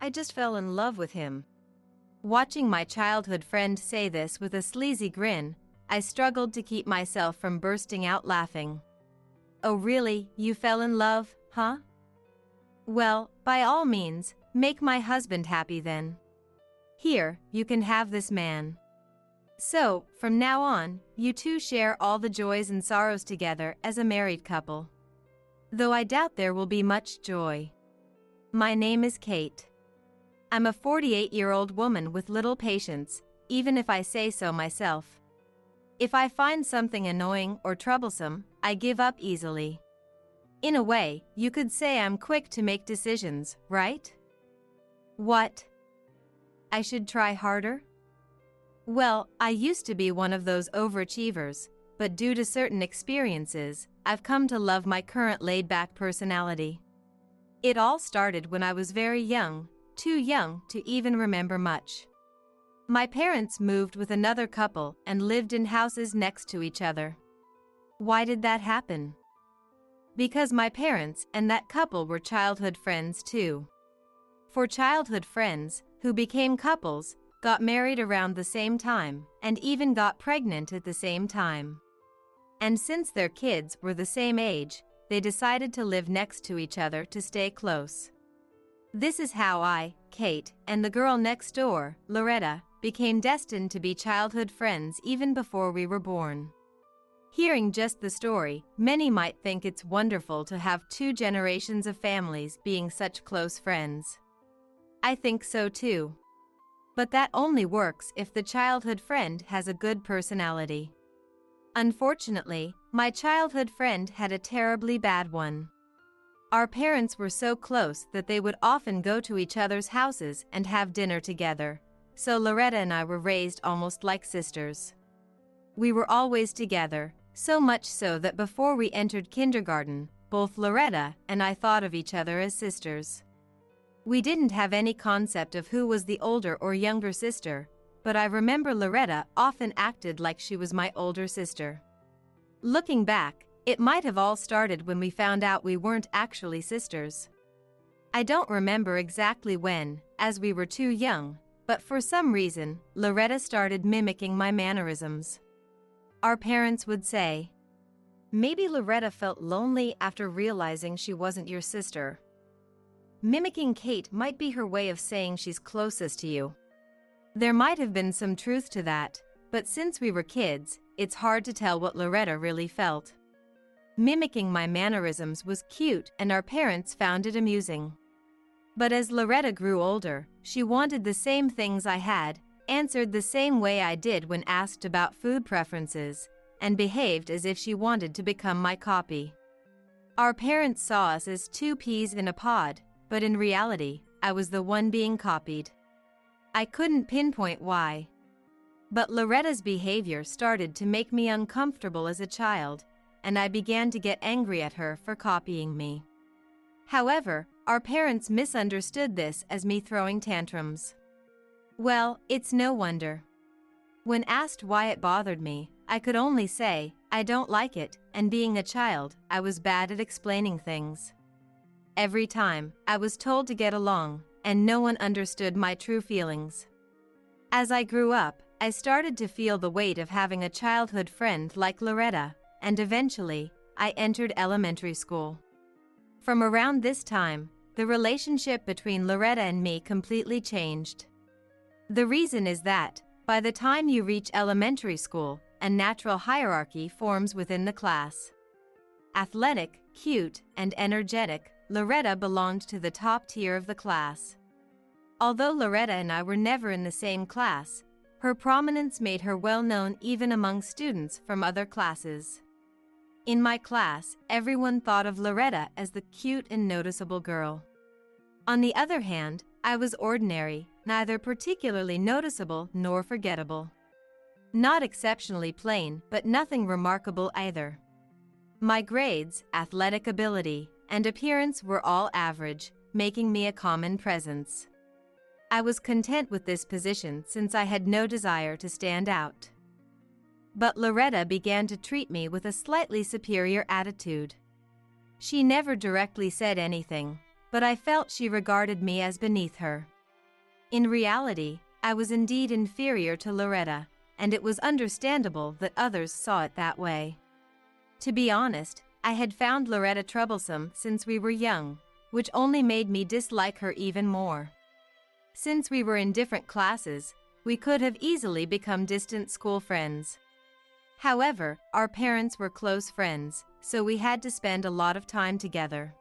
I just fell in love with him. Watching my childhood friend say this with a sleazy grin, I struggled to keep myself from bursting out laughing. Oh really, you fell in love, huh? Well, by all means, make my husband happy then. Here, you can have this man. So, from now on, you two share all the joys and sorrows together as a married couple. Though I doubt there will be much joy. My name is Kate. I'm a 48-year-old woman with little patience, even if I say so myself. If I find something annoying or troublesome, I give up easily. In a way, you could say I'm quick to make decisions, right? What? I should try harder? Well, I used to be one of those overachievers, but due to certain experiences, I've come to love my current laid-back personality. It all started when I was very young, too young to even remember much. My parents moved with another couple and lived in houses next to each other. Why did that happen? Because my parents and that couple were childhood friends too. For childhood friends, who became couples, got married around the same time, and even got pregnant at the same time. And since their kids were the same age, they decided to live next to each other to stay close. This is how I, Kate, and the girl next door, Loretta, became destined to be childhood friends even before we were born. Hearing just the story, many might think it's wonderful to have two generations of families being such close friends. I think so too. But that only works if the childhood friend has a good personality. Unfortunately, my childhood friend had a terribly bad one. Our parents were so close that they would often go to each other's houses and have dinner together, so Loretta and I were raised almost like sisters. We were always together, so much so that before we entered kindergarten, both Loretta and I thought of each other as sisters. We didn't have any concept of who was the older or younger sister, but I remember Loretta often acted like she was my older sister. Looking back, it might have all started when we found out we weren't actually sisters. I don't remember exactly when, as we were too young, but for some reason, Loretta started mimicking my mannerisms. Our parents would say, "Maybe Loretta felt lonely after realizing she wasn't your sister. Mimicking Kate might be her way of saying she's closest to you." There might have been some truth to that, but since we were kids, it's hard to tell what Loretta really felt. Mimicking my mannerisms was cute and our parents found it amusing. But as Loretta grew older, she wanted the same things I had, answered the same way I did when asked about food preferences, and behaved as if she wanted to become my copy. Our parents saw us as two peas in a pod, but in reality, I was the one being copied. I couldn't pinpoint why. But Loretta's behavior started to make me uncomfortable as a child, and I began to get angry at her for copying me. However, our parents misunderstood this as me throwing tantrums. Well, it's no wonder. When asked why it bothered me, I could only say, I don't like it, and being a child, I was bad at explaining things. Every time, I was told to get along, and no one understood my true feelings. As I grew up, I started to feel the weight of having a childhood friend like Loretta, and eventually, I entered elementary school. From around this time, the relationship between Loretta and me completely changed. The reason is that, by the time you reach elementary school, a natural hierarchy forms within the class. Athletic, cute, and energetic, Loretta belonged to the top tier of the class. Although Loretta and I were never in the same class, her prominence made her well known even among students from other classes. In my class, everyone thought of Loretta as the cute and noticeable girl. On the other hand, I was ordinary, neither particularly noticeable nor forgettable. Not exceptionally plain, but nothing remarkable either. My grades, athletic ability, and appearance were all average, making me a common presence. I was content with this position since I had no desire to stand out. But Loretta began to treat me with a slightly superior attitude. She never directly said anything, but I felt she regarded me as beneath her. In reality, I was indeed inferior to Loretta, and it was understandable that others saw it that way. To be honest, I had found Loretta troublesome since we were young, which only made me dislike her even more. Since we were in different classes, we could have easily become distant school friends. However, our parents were close friends, so we had to spend a lot of time together.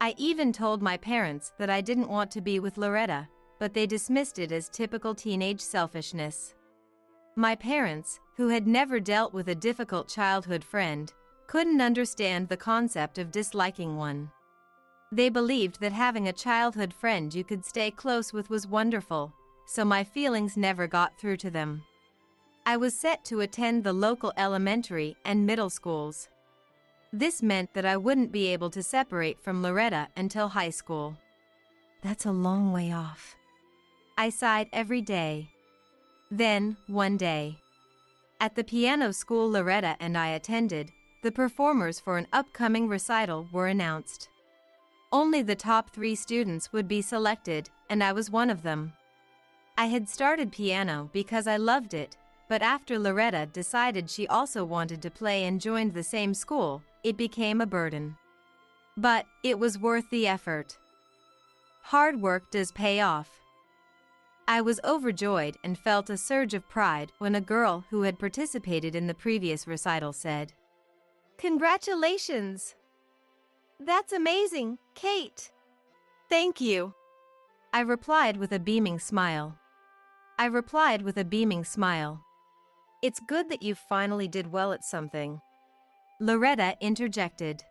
I even told my parents that I didn't want to be with Loretta, but they dismissed it as typical teenage selfishness. My parents, who had never dealt with a difficult childhood friend, couldn't understand the concept of disliking one. They believed that having a childhood friend you could stay close with was wonderful, so my feelings never got through to them. I was set to attend the local elementary and middle schools. This meant that I wouldn't be able to separate from Loretta until high school. That's a long way off. I sighed every day. Then, one day, at the piano school Loretta and I attended, the performers for an upcoming recital were announced. Only the top 3 students would be selected, and I was one of them. I had started piano because I loved it, but after Loretta decided she also wanted to play and joined the same school, it became a burden. But it was worth the effort. Hard work does pay off. I was overjoyed and felt a surge of pride when a girl who had participated in the previous recital said, "Congratulations! That's amazing, Kate!" "Thank you," I replied with a beaming smile. "It's good that you finally did well at something," Loretta interjected.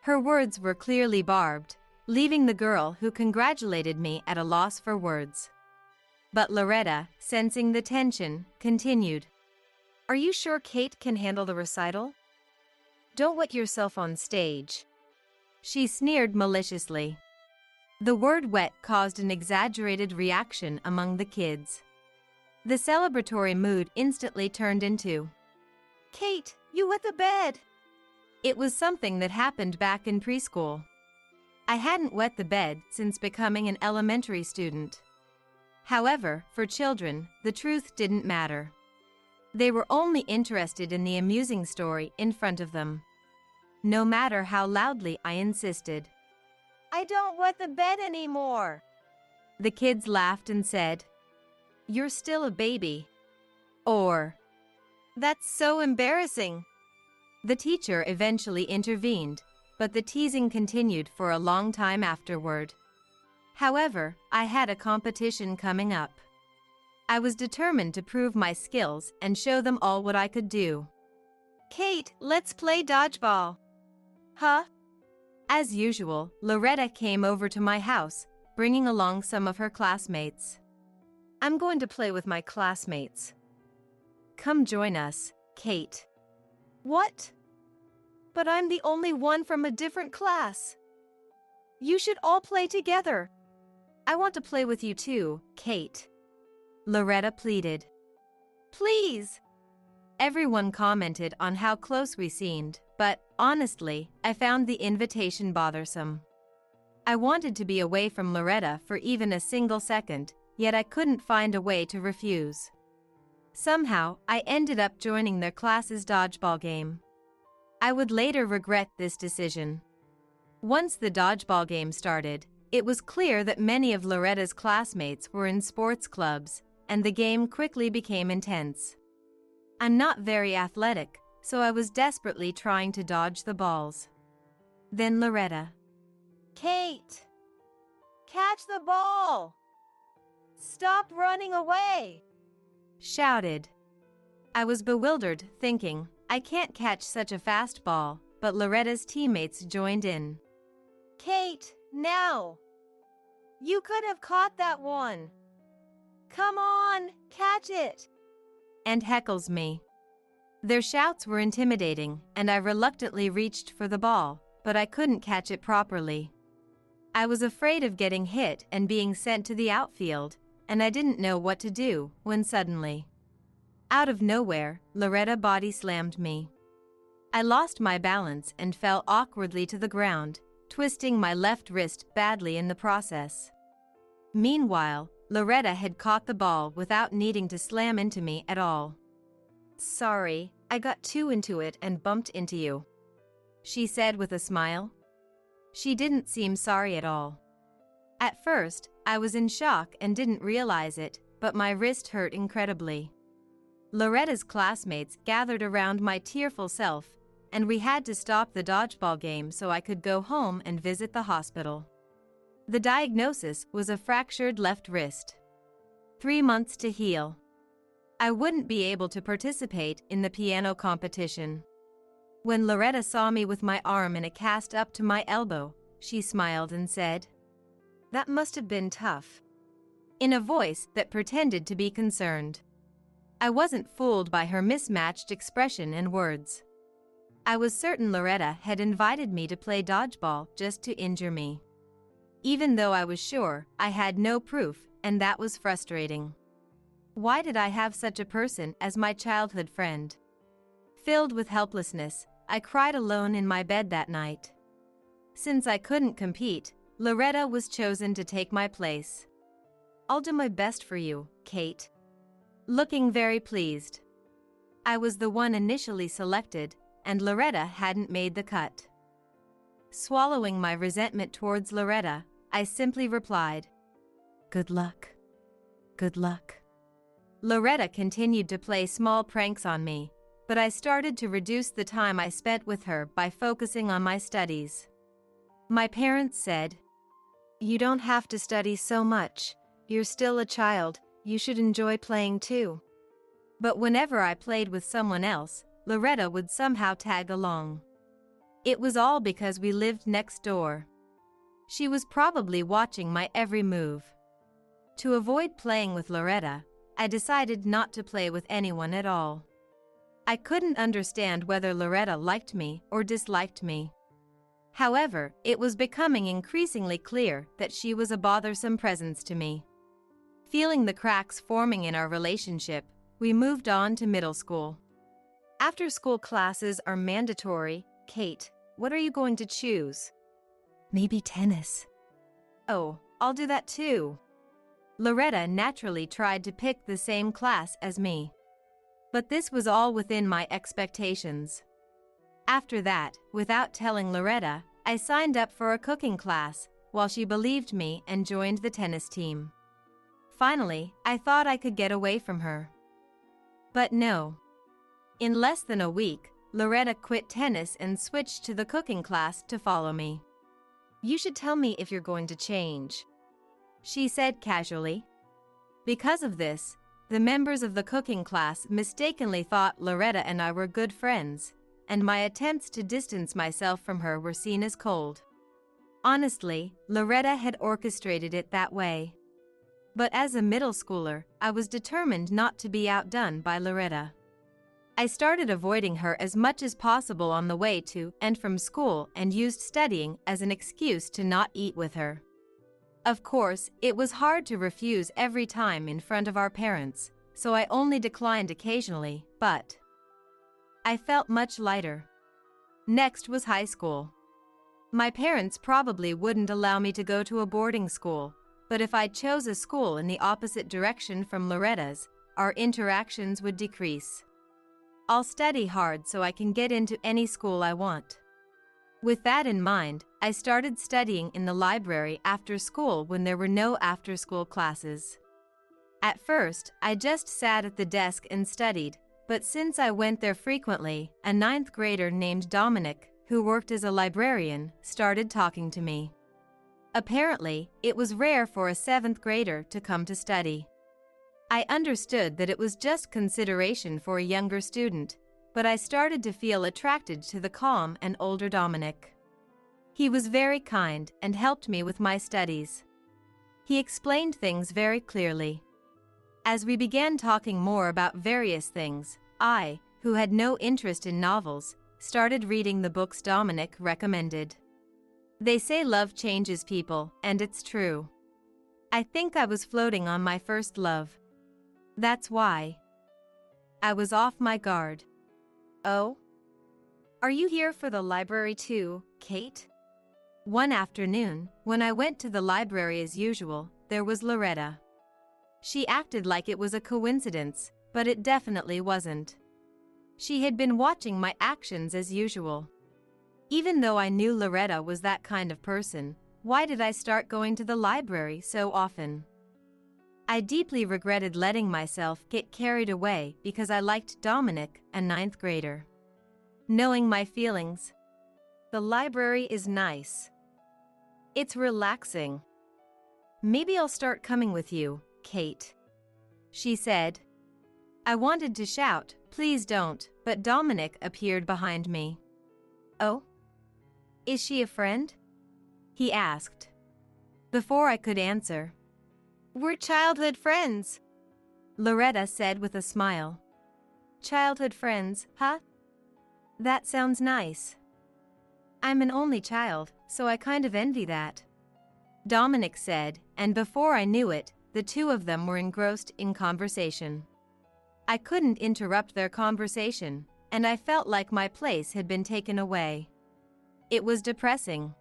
Her words were clearly barbed, leaving the girl who congratulated me at a loss for words. But Loretta, sensing the tension, continued, "Are you sure Kate can handle the recital? Don't wet yourself on stage." She sneered maliciously. The word wet caused an exaggerated reaction among the kids. The celebratory mood instantly turned into, "Kate, you wet the bed!" It was something that happened back in preschool. I hadn't wet the bed since becoming an elementary student. However, for children, the truth didn't matter. They were only interested in the amusing story in front of them. No matter how loudly I insisted, "I don't wet the bed anymore," the kids laughed and said, "You're still a baby." Or, "That's so embarrassing." The teacher eventually intervened, but the teasing continued for a long time afterward. However, I had a competition coming up. I was determined to prove my skills and show them all what I could do. "Kate, let's play dodgeball." "Huh?" As usual, Loretta came over to my house, bringing along some of her classmates. "I'm going to play with my classmates. Come join us, Kate." "What? But I'm the only one from a different class." "You should all play together." "I want to play with you too, Kate," Loretta pleaded. "Please." Everyone commented on how close we seemed, but, honestly, I found the invitation bothersome. I wanted to be away from Loretta for even a single second, yet I couldn't find a way to refuse. Somehow, I ended up joining their class's dodgeball game. I would later regret this decision. Once the dodgeball game started, it was clear that many of Loretta's classmates were in sports clubs, and the game quickly became intense. I'm not very athletic, so I was desperately trying to dodge the balls. Then Loretta, "Kate, catch the ball! Stop running away!" shouted. I was bewildered, thinking, I can't catch such a fast ball, but Loretta's teammates joined in. "Kate, now! You could have caught that one! Come on, catch it!" And heckles me. Their shouts were intimidating, and I reluctantly reached for the ball, but I couldn't catch it properly. I was afraid of getting hit and being sent to the outfield, and I didn't know what to do when suddenly, out of nowhere, Loretta body slammed me. I lost my balance and fell awkwardly to the ground, twisting my left wrist badly in the process. Meanwhile, Loretta had caught the ball without needing to slam into me at all. "Sorry, I got too into it and bumped into you," she said with a smile. She didn't seem sorry at all. At first, I was in shock and didn't realize it, but my wrist hurt incredibly. Loretta's classmates gathered around my tearful self, and we had to stop the dodgeball game so I could go home and visit the hospital. The diagnosis was a fractured left wrist. 3 months to heal. I wouldn't be able to participate in the piano competition. When Loretta saw me with my arm in a cast up to my elbow, she smiled and said, "That must have been tough," in a voice that pretended to be concerned. I wasn't fooled by her mismatched expression and words. I was certain Loretta had invited me to play dodgeball just to injure me. Even though I was sure, I had no proof, and that was frustrating. Why did I have such a person as my childhood friend? Filled with helplessness, I cried alone in my bed that night. Since I couldn't compete, Loretta was chosen to take my place. "I'll do my best for you, Kate." Looking very pleased. I was the one initially selected, and Loretta hadn't made the cut. Swallowing my resentment towards Loretta, I simply replied, "Good luck. Good luck." Loretta continued to play small pranks on me, but I started to reduce the time I spent with her by focusing on my studies. My parents said, "You don't have to study so much. You're still a child, you should enjoy playing too." But whenever I played with someone else, Loretta would somehow tag along. It was all because we lived next door. She was probably watching my every move. To avoid playing with Loretta, I decided not to play with anyone at all. I couldn't understand whether Loretta liked me or disliked me. However, it was becoming increasingly clear that she was a bothersome presence to me. Feeling the cracks forming in our relationship, we moved on to middle school. After-school classes are mandatory. Kate, what are you going to choose? Maybe tennis. Oh, I'll do that too. Loretta naturally tried to pick the same class as me. But this was all within my expectations. After that, without telling Loretta, I signed up for a cooking class, while she believed me and joined the tennis team. Finally, I thought I could get away from her. But no. In less than a week, Loretta quit tennis and switched to the cooking class to follow me. "You should tell me if you're going to change," she said casually. Because of this, the members of the cooking class mistakenly thought Loretta and I were good friends, and my attempts to distance myself from her were seen as cold. Honestly, Loretta had orchestrated it that way. But as a middle schooler, I was determined not to be outdone by Loretta. I started avoiding her as much as possible on the way to and from school and used studying as an excuse to not eat with her. Of course, it was hard to refuse every time in front of our parents, so I only declined occasionally, but I felt much lighter. Next was high school. My parents probably wouldn't allow me to go to a boarding school, but if I chose a school in the opposite direction from Loretta's, our interactions would decrease. I'll study hard so I can get into any school I want. With that in mind, I started studying in the library after school when there were no after-school classes. At first, I just sat at the desk and studied, but since I went there frequently, a 9th grader named Dominic, who worked as a librarian, started talking to me. Apparently, it was rare for a 7th grader to come to study. I understood that it was just consideration for a younger student, but I started to feel attracted to the calm and older Dominic. He was very kind and helped me with my studies. He explained things very clearly. As we began talking more about various things, I, who had no interest in novels, started reading the books Dominic recommended. They say love changes people, and it's true. I think I was floating on my first love. That's why I was off my guard. "Oh? Are you here for the library too, Kate?" One afternoon, when I went to the library as usual, there was Loretta. She acted like it was a coincidence, but it definitely wasn't. She had been watching my actions as usual. Even though I knew Loretta was that kind of person, why did I start going to the library so often? I deeply regretted letting myself get carried away because I liked Dominic, a ninth grader. Knowing my feelings. The library is nice. It's relaxing. Maybe I'll start coming with you, Kate, she said. I wanted to shout, please don't, but Dominic appeared behind me. Oh? Is she a friend? He asked. Before I could answer. We're childhood friends, Loretta said with a smile. Childhood friends, huh? That sounds nice. I'm an only child, so I kind of envy that, Dominic said, and before I knew it, the two of them were engrossed in conversation. I couldn't interrupt their conversation, and I felt like my place had been taken away. It was depressing.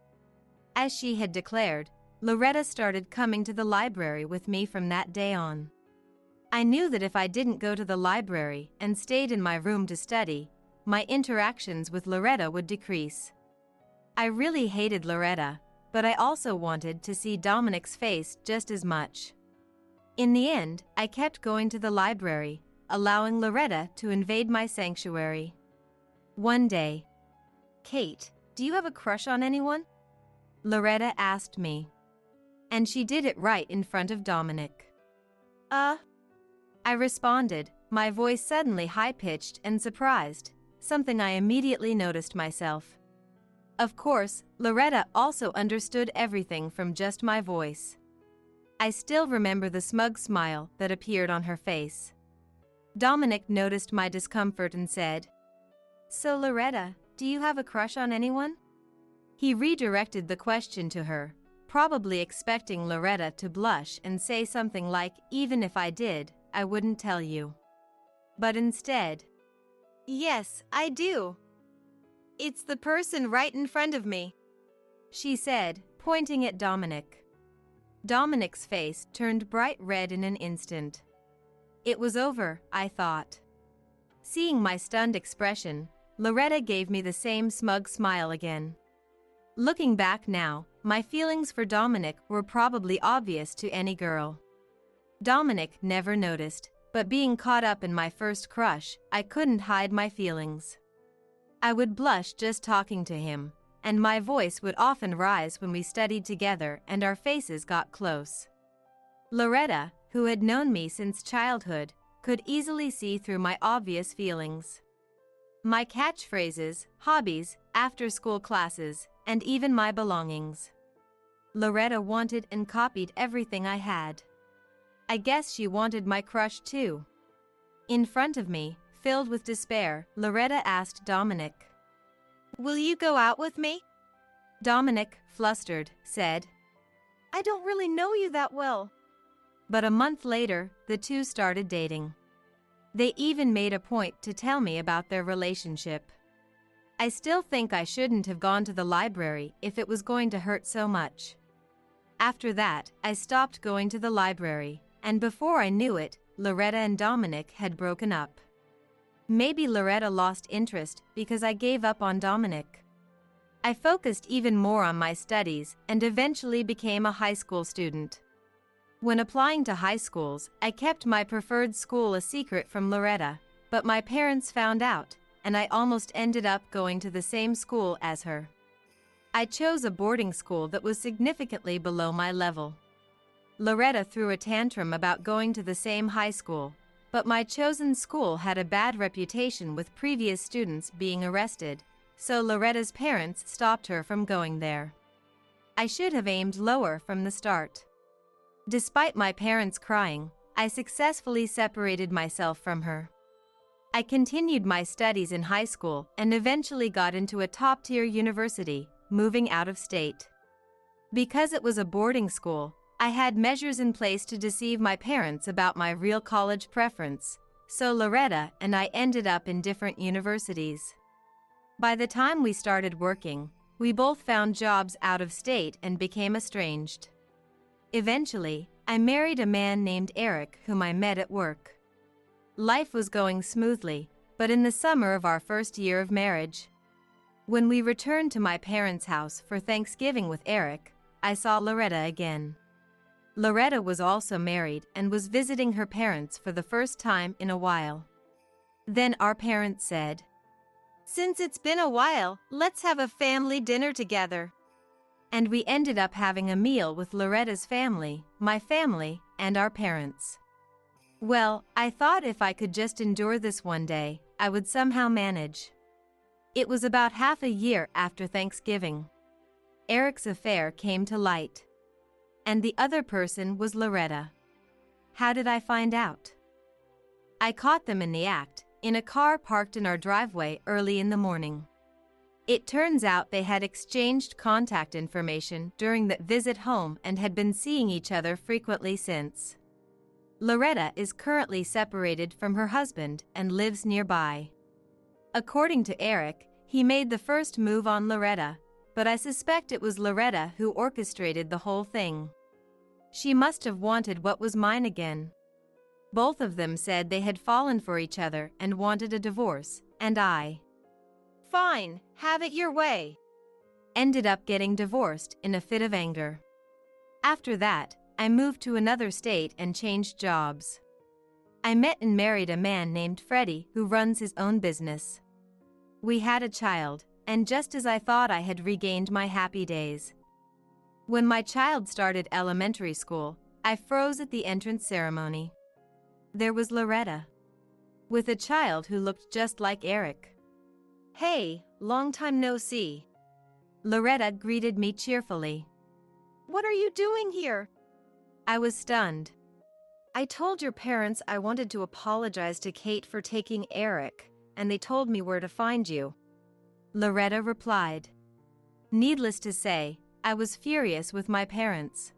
As she had declared, Loretta started coming to the library with me from that day on. I knew that if I didn't go to the library and stayed in my room to study, my interactions with Loretta would decrease. I really hated Loretta, but I also wanted to see Dominic's face just as much. In the end, I kept going to the library, allowing Loretta to invade my sanctuary. One day, Kate, do you have a crush on anyone? Loretta asked me. And she did it right in front of Dominic. I responded, my voice suddenly high-pitched and surprised, something I immediately noticed myself. Of course, Loretta also understood everything from just my voice. I still remember the smug smile that appeared on her face. Dominic noticed my discomfort and said, So Loretta, do you have a crush on anyone? He redirected the question to her, probably expecting Loretta to blush and say something like, even if I did, I wouldn't tell you. But instead, Yes, I do. It's the person right in front of me, she said, pointing at Dominic. Dominic's face turned bright red in an instant. It was over, I thought. Seeing my stunned expression, Loretta gave me the same smug smile again. Looking back now, my feelings for Dominic were probably obvious to any girl. Dominic never noticed, but being caught up in my first crush, I couldn't hide my feelings. I would blush just talking to him, and my voice would often rise when we studied together and our faces got close. Loretta, who had known me since childhood, could easily see through my obvious feelings. My catchphrases, hobbies, after-school classes, and even my belongings. Loretta wanted and copied everything I had. I guess she wanted my crush too. In front of me, filled with despair, Loretta asked Dominic, Will you go out with me? Dominic, flustered, said, I don't really know you that well. But a month later, the two started dating. They even made a point to tell me about their relationship. I still think I shouldn't have gone to the library if it was going to hurt so much. After that, I stopped going to the library, and before I knew it, Loretta and Dominic had broken up. Maybe Loretta lost interest because I gave up on Dominic. I focused even more on my studies and eventually became a high school student. When applying to high schools, I kept my preferred school a secret from Loretta, but my parents found out, and I almost ended up going to the same school as her. I chose a boarding school that was significantly below my level. Loretta threw a tantrum about going to the same high school, but my chosen school had a bad reputation with previous students being arrested, so Loretta's parents stopped her from going there. I should have aimed lower from the start. Despite my parents crying, I successfully separated myself from her. I continued my studies in high school and eventually got into a top-tier university, moving out of state. Because it was a boarding school, I had measures in place to deceive my parents about my real college preference, so Loretta and I ended up in different universities. By the time we started working, We both found jobs out of state and became estranged. Eventually, I married a man named Eric whom I met at work. Life was going smoothly, but in the summer of our first year of marriage, when we returned to my parents' house for Thanksgiving with Eric, I saw Loretta again. Loretta was also married and was visiting her parents for the first time in a while. Then our parents said, "Since it's been a while, let's have a family dinner together." And we ended up having a meal with Loretta's family, my family, and our parents. Well, I thought if I could just endure this one day, I would somehow manage. It was about half a year after Thanksgiving. Eric's affair came to light. And the other person was Loretta. How did I find out? I caught them in the act, in a car parked in our driveway early in the morning. It turns out they had exchanged contact information during that visit home and had been seeing each other frequently since. Loretta is currently separated from her husband and lives nearby. According to Eric, he made the first move on Loretta, but I suspect it was Loretta who orchestrated the whole thing. She must have wanted what was mine again. Both of them said they had fallen for each other and wanted a divorce, and I, "Fine, have it your way," ended up getting divorced in a fit of anger. After that, I moved to another state and changed jobs. I met and married a man named Freddie who runs his own business. We had a child, and just as I thought I had regained my happy days. When my child started elementary school, I froze at the entrance ceremony. There was Loretta, with a child who looked just like Eric. "Hey, long time no see." Loretta greeted me cheerfully. "What are you doing here?" I was stunned. "I told your parents I wanted to apologize to Kate for taking Eric, and they told me where to find you," Loretta replied. Needless to say, I was furious with my parents.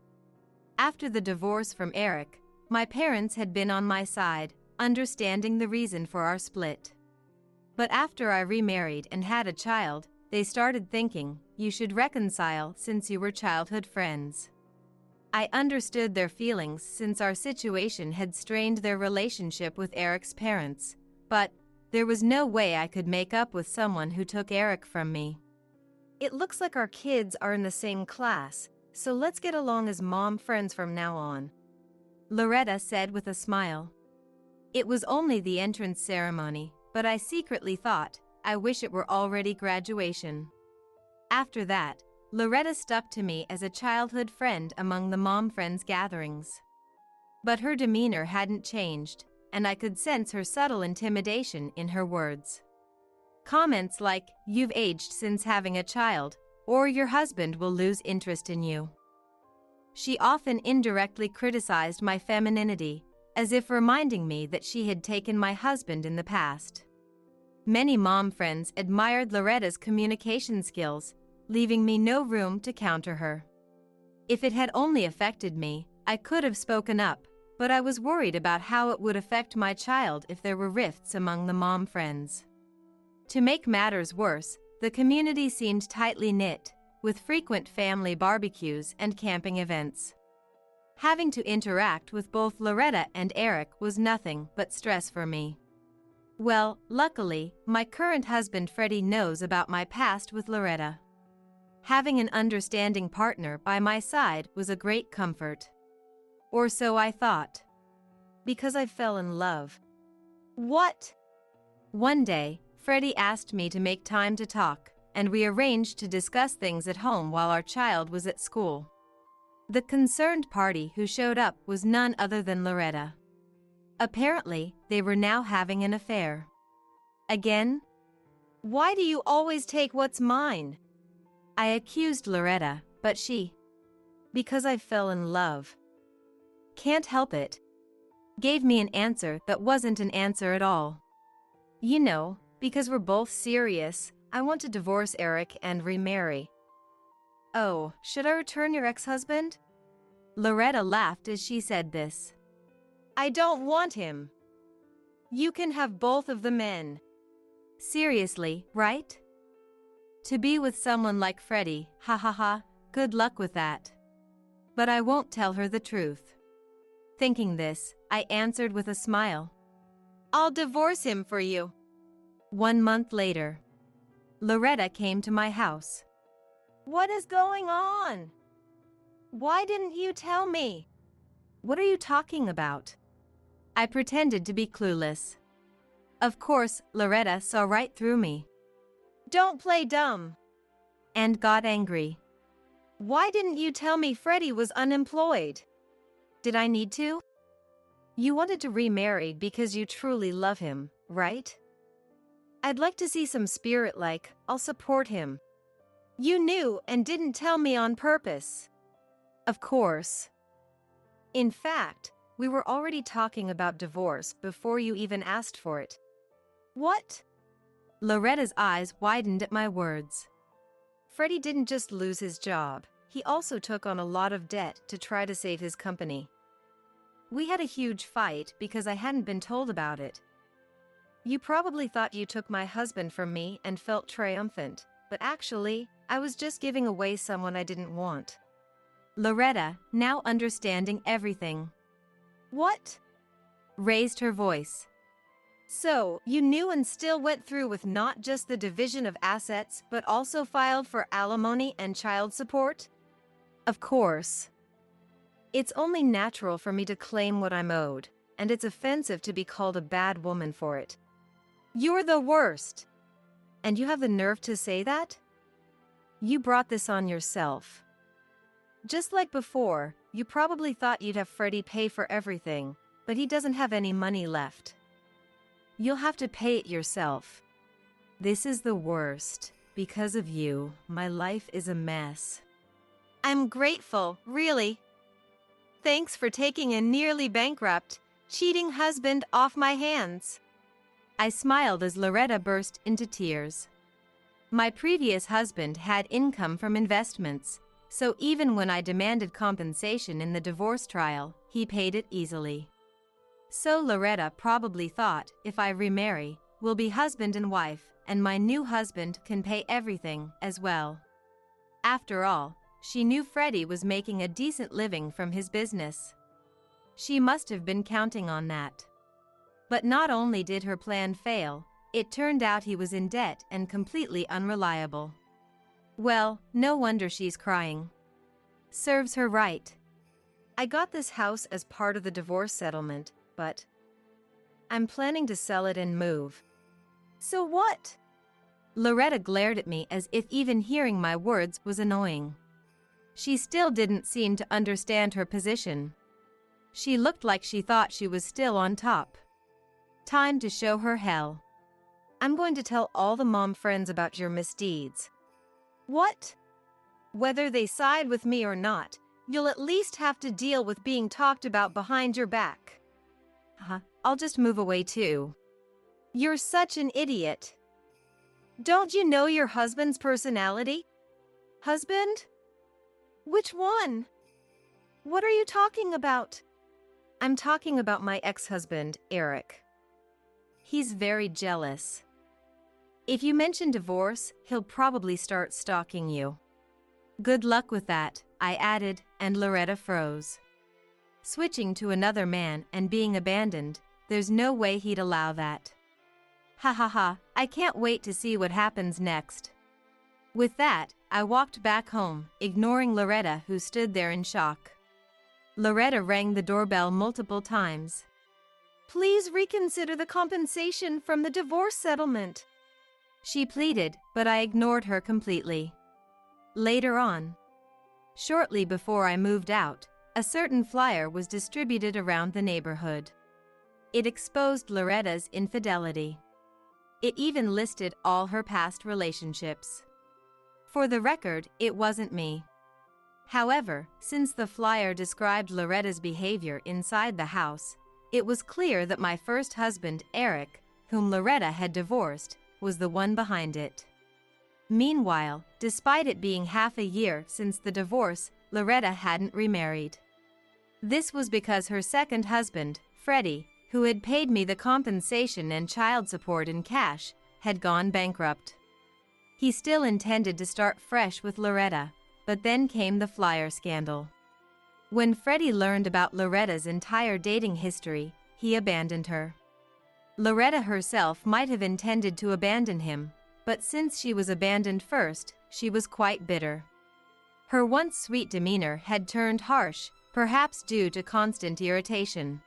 After the divorce from Eric, my parents had been on my side, understanding the reason for our split. But after I remarried and had a child, they started thinking, "You should reconcile since you were childhood friends." I understood their feelings since our situation had strained their relationship with Eric's parents, but there was no way I could make up with someone who took Eric from me. "It looks like our kids are in the same class, so let's get along as mom friends from now on," Loretta said with a smile. It was only the entrance ceremony, but I secretly thought, I wish it were already graduation. After that, Loretta stuck to me as a childhood friend among the mom friends gatherings. But her demeanor hadn't changed, and I could sense her subtle intimidation in her words. Comments like, "You've aged since having a child," or "Your husband will lose interest in you." She often indirectly criticized my femininity, as if reminding me that she had taken my husband in the past. Many mom friends admired Loretta's communication skills, leaving me no room to counter her. If it had only affected me, I could have spoken up, but I was worried about how it would affect my child if there were rifts among the mom friends. To make matters worse, the community seemed tightly knit, with frequent family barbecues and camping events. Having to interact with both Loretta and Eric was nothing but stress for me. Well, luckily, my current husband Freddie knows about my past with Loretta. Having an understanding partner by my side was a great comfort. Or so I thought. Because I fell in love. What? One day, Freddie asked me to make time to talk, and we arranged to discuss things at home while our child was at school. The concerned party who showed up was none other than Loretta. Apparently, they were now having an affair. Again? "Why do you always take what's mine?" I accused Loretta, but she, "Because I fell in love. Can't help it," gave me an answer that wasn't an answer at all. "You know, because we're both serious, I want to divorce Eric and remarry." "Oh, should I return your ex-husband?" Loretta laughed as she said this. "I don't want him. You can have both of the men." Seriously, right? To be with someone like Freddie, ha ha ha, good luck with that. But I won't tell her the truth. Thinking this, I answered with a smile. I'll divorce him for you. 1 month later, Loretta came to my house. What is going on? Why didn't you tell me? What are you talking about? I pretended to be clueless. Of course, Loretta saw right through me. Don't play dumb. And got angry. Why didn't you tell me Freddie was unemployed? Did I need to? You wanted to remarry because you truly love him, right? I'd like to see some spirit like, I'll support him. You knew and didn't tell me on purpose. Of course. In fact, we were already talking about divorce before you even asked for it. What? Loretta's eyes widened at my words. Freddie didn't just lose his job, he also took on a lot of debt to try to save his company. We had a huge fight because I hadn't been told about it. You probably thought you took my husband from me and felt triumphant, but actually, I was just giving away someone I didn't want. Loretta, now understanding everything. What? Raised her voice. So, you knew and still went through with not just the division of assets, but also filed for alimony and child support? Of course. It's only natural for me to claim what I'm owed, and it's offensive to be called a bad woman for it. You're the worst. And you have the nerve to say that? You brought this on yourself. Just like before, you probably thought you'd have Freddie pay for everything, but he doesn't have any money left. You'll have to pay it yourself. This is the worst. Because of you, my life is a mess. I'm grateful, really. Thanks for taking a nearly bankrupt, cheating husband off my hands. I smiled as Loretta burst into tears. My previous husband had income from investments, so even when I demanded compensation in the divorce trial, he paid it easily. So Loretta probably thought, if I remarry, we'll be husband and wife, and my new husband can pay everything as well. After all, she knew Freddie was making a decent living from his business. She must have been counting on that. But not only did her plan fail, it turned out he was in debt and completely unreliable. Well, no wonder she's crying. Serves her right. I got this house as part of the divorce settlement, but I'm planning to sell it and move. So what? Loretta glared at me as if even hearing my words was annoying. She still didn't seem to understand her position. She looked like she thought she was still on top. Time to show her hell. I'm going to tell all the mom friends about your misdeeds. What? Whether they side with me or not, you'll at least have to deal with being talked about behind your back. I'll just move away too. You're such an idiot. Don't you know your husband's personality? Husband? Which one? What are you talking about? I'm talking about my ex-husband, Eric. He's very jealous. If you mention divorce, he'll probably start stalking you. Good luck with that, I added, and Loretta froze. Switching to another man and being abandoned, there's no way he'd allow that. Ha ha ha, I can't wait to see what happens next. With that, I walked back home, ignoring Loretta, who stood there in shock. Loretta rang the doorbell multiple times. Please reconsider the compensation from the divorce settlement. She pleaded, but I ignored her completely. Later on, shortly before I moved out, a certain flyer was distributed around the neighborhood. It exposed Loretta's infidelity. It even listed all her past relationships. For the record, it wasn't me. However, since the flyer described Loretta's behavior inside the house, it was clear that my first husband, Eric, whom Loretta had divorced, was the one behind it. Meanwhile, despite it being half a year since the divorce, Loretta hadn't remarried. This was because her second husband, Freddie, who had paid me the compensation and child support in cash, had gone bankrupt. He still intended to start fresh with Loretta, but then came the flyer scandal. When Freddie learned about Loretta's entire dating history, he abandoned her. Loretta herself might have intended to abandon him, but since she was abandoned first, she was quite bitter. Her once sweet demeanor had turned harsh, perhaps due to constant irritation.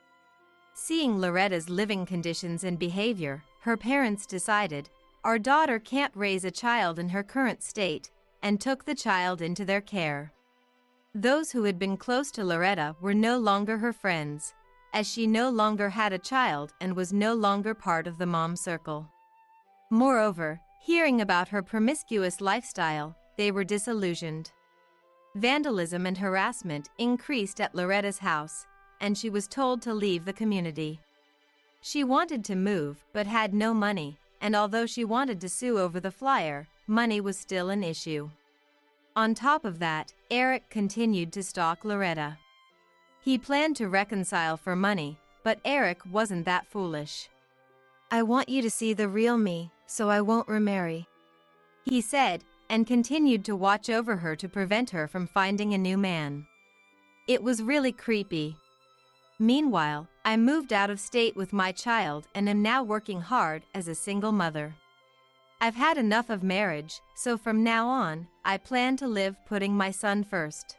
Seeing Loretta's living conditions and behavior, her parents decided, "Our daughter can't raise a child in her current state," and took the child into their care. Those who had been close to Loretta were no longer her friends, as she no longer had a child and was no longer part of the mom circle. Moreover, hearing about her promiscuous lifestyle, they were disillusioned. Vandalism and harassment increased at Loretta's house, and she was told to leave the community. She wanted to move but had no money, and although she wanted to sue over the flyer, money was still an issue. On top of that, Eric continued to stalk Loretta. He planned to reconcile for money, but Eric wasn't that foolish. "I want you to see the real me, so I won't remarry," he said, and continued to watch over her to prevent her from finding a new man. It was really creepy. Meanwhile, I moved out of state with my child and am now working hard as a single mother. I've had enough of marriage, so from now on, I plan to live putting my son first.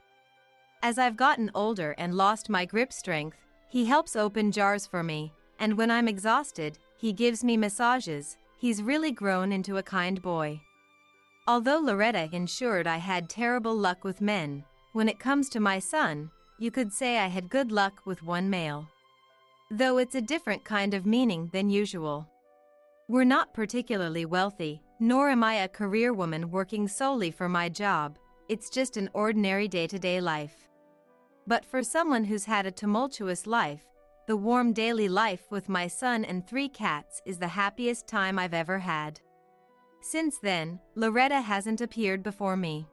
As I've gotten older and lost my grip strength, he helps open jars for me, and when I'm exhausted, he gives me massages. He's really grown into a kind boy. Although Loretta ensured I had terrible luck with men, when it comes to my son, you could say I had good luck with one male. Though it's a different kind of meaning than usual. We're not particularly wealthy, nor am I a career woman working solely for my job. It's just an ordinary day-to-day life. But for someone who's had a tumultuous life, the warm daily life with my son and 3 cats is the happiest time I've ever had. Since then, Loretta hasn't appeared before me.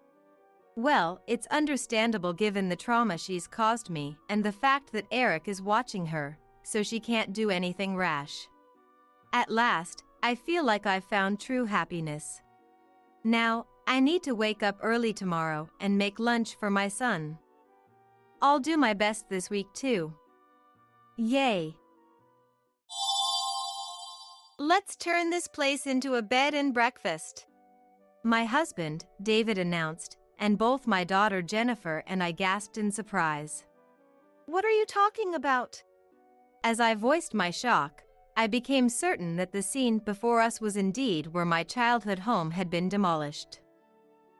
Well, it's understandable given the trauma she's caused me and the fact that Eric is watching her, so she can't do anything rash. At last, I feel like I've found true happiness. Now, I need to wake up early tomorrow and make lunch for my son. I'll do my best this week too. Yay! Let's turn this place into a bed and breakfast, my husband, David, announced, and both my daughter Jennifer and I gasped in surprise. "What are you talking about?" As I voiced my shock, I became certain that the scene before us was indeed where my childhood home had been demolished.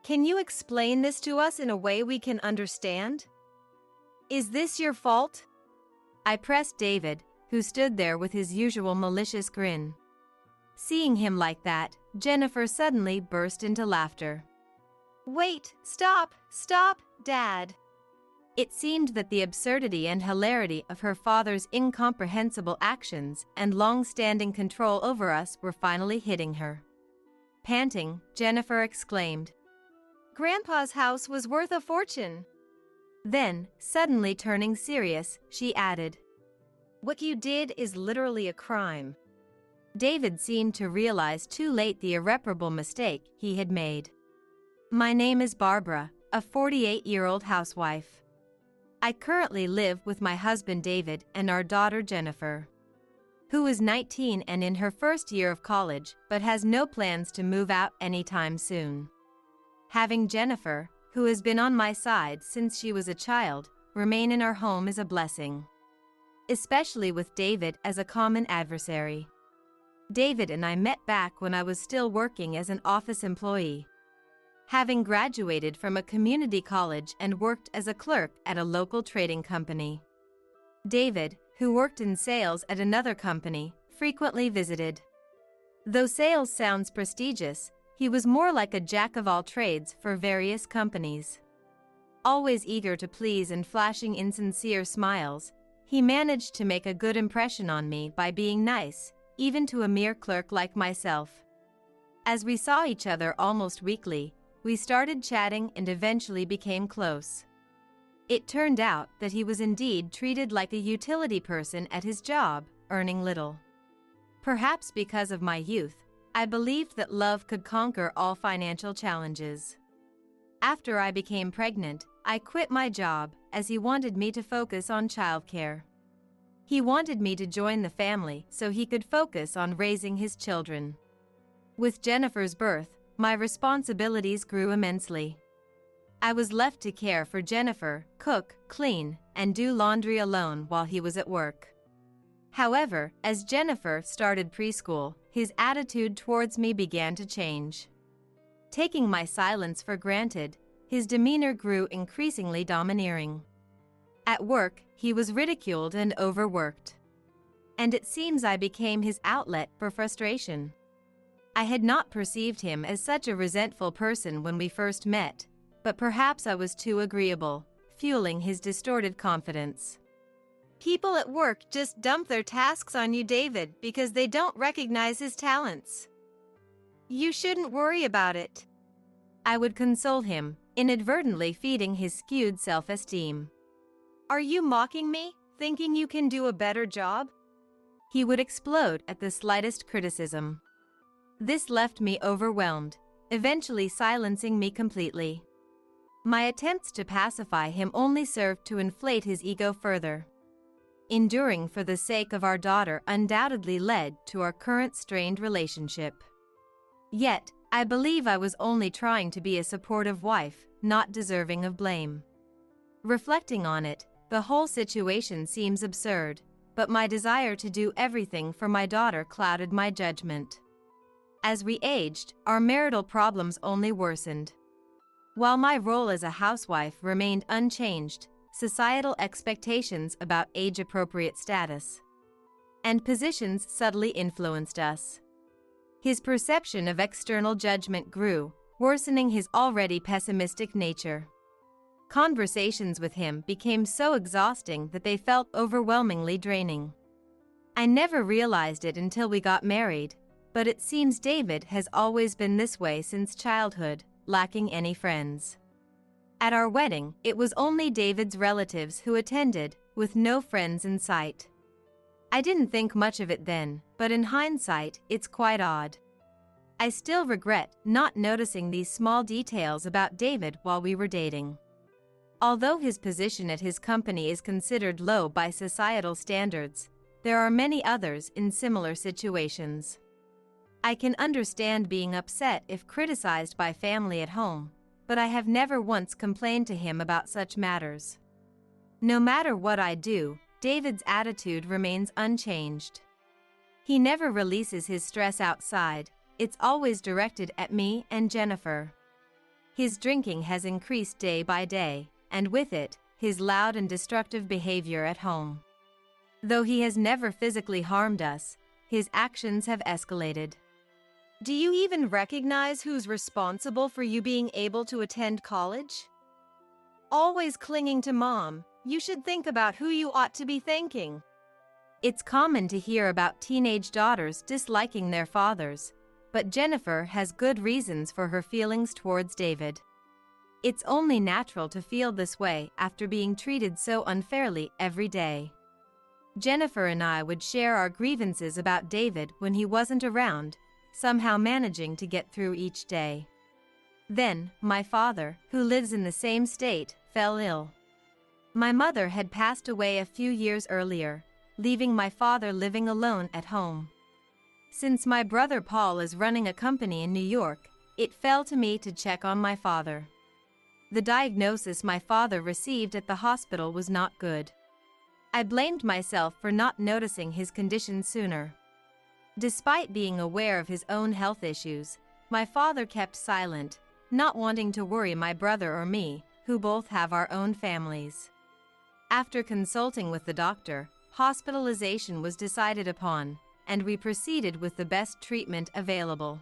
"Can you explain this to us in a way we can understand? Is this your fault?" I pressed David, who stood there with his usual malicious grin. Seeing him like that, Jennifer suddenly burst into laughter. "Wait, stop, Dad." It seemed that the absurdity and hilarity of her father's incomprehensible actions and long-standing control over us were finally hitting her. Panting, Jennifer exclaimed, "Grandpa's house was worth a fortune." Then, suddenly turning serious, she added, "What you did is literally a crime." David seemed to realize too late the irreparable mistake he had made. "My name is Barbara, a 48-year-old housewife. I currently live with my husband David and our daughter Jennifer, who is 19 and in her first year of college but has no plans to move out anytime soon. Having Jennifer, who has been on my side since she was a child, remain in our home is a blessing, especially with David as a common adversary. David and I met back when I was still working as an office employee, having graduated from a community college and worked as a clerk at a local trading company. David, who worked in sales at another company, frequently visited. Though sales sounds prestigious, he was more like a jack-of-all-trades for various companies. Always eager to please and flashing insincere smiles, he managed to make a good impression on me by being nice, even to a mere clerk like myself. As we saw each other almost weekly, we started chatting and eventually became close. It turned out that he was indeed treated like a utility person at his job, earning little. Perhaps because of my youth, I believed that love could conquer all financial challenges. After I became pregnant, I quit my job as he wanted me to focus on childcare. He wanted me to join the family so he could focus on raising his children. With Jennifer's birth, my responsibilities grew immensely. I was left to care for Jennifer, cook, clean, and do laundry alone while he was at work. However, as Jennifer started preschool, his attitude towards me began to change. Taking my silence for granted, his demeanor grew increasingly domineering. At work, he was ridiculed and overworked. And it seems I became his outlet for frustration. I had not perceived him as such a resentful person when we first met, but perhaps I was too agreeable, fueling his distorted confidence. People at work just dump their tasks on you, David, because they don't recognize his talents. You shouldn't worry about it. I would console him, inadvertently feeding his skewed self-esteem. Are you mocking me, thinking you can do a better job? He would explode at the slightest criticism. This left me overwhelmed, eventually silencing me completely. My attempts to pacify him only served to inflate his ego further. Enduring for the sake of our daughter undoubtedly led to our current strained relationship. Yet, I believe I was only trying to be a supportive wife, not deserving of blame. Reflecting on it, the whole situation seems absurd, but my desire to do everything for my daughter clouded my judgment. As we aged, our marital problems only worsened. While my role as a housewife remained unchanged, societal expectations about age-appropriate status and positions subtly influenced us. His perception of external judgment grew, worsening his already pessimistic nature. Conversations with him became so exhausting that they felt overwhelmingly draining. I never realized it until we got married, but it seems David has always been this way since childhood, lacking any friends. At our wedding, it was only David's relatives who attended, with no friends in sight. I didn't think much of it then, but in hindsight, it's quite odd. I still regret not noticing these small details about David while we were dating. Although his position at his company is considered low by societal standards, there are many others in similar situations. I can understand being upset if criticized by family at home, but I have never once complained to him about such matters. No matter what I do, David's attitude remains unchanged. He never releases his stress outside, it's always directed at me and Jennifer. His drinking has increased day by day, and with it, his loud and destructive behavior at home. Though he has never physically harmed us, his actions have escalated. Do you even recognize who's responsible for you being able to attend college? Always clinging to mom, you should think about who you ought to be thanking. It's common to hear about teenage daughters disliking their fathers, but Jennifer has good reasons for her feelings towards David. It's only natural to feel this way after being treated so unfairly every day. Jennifer and I would share our grievances about David when he wasn't around, somehow managing to get through each day. Then, my father, who lives in the same state, fell ill. My mother had passed away a few years earlier, leaving my father living alone at home. Since my brother Paul is running a company in New York, it fell to me to check on my father. The diagnosis my father received at the hospital was not good. I blamed myself for not noticing his condition sooner. Despite being aware of his own health issues, my father kept silent, not wanting to worry my brother or me, who both have our own families. After consulting with the doctor, hospitalization was decided upon, and we proceeded with the best treatment available.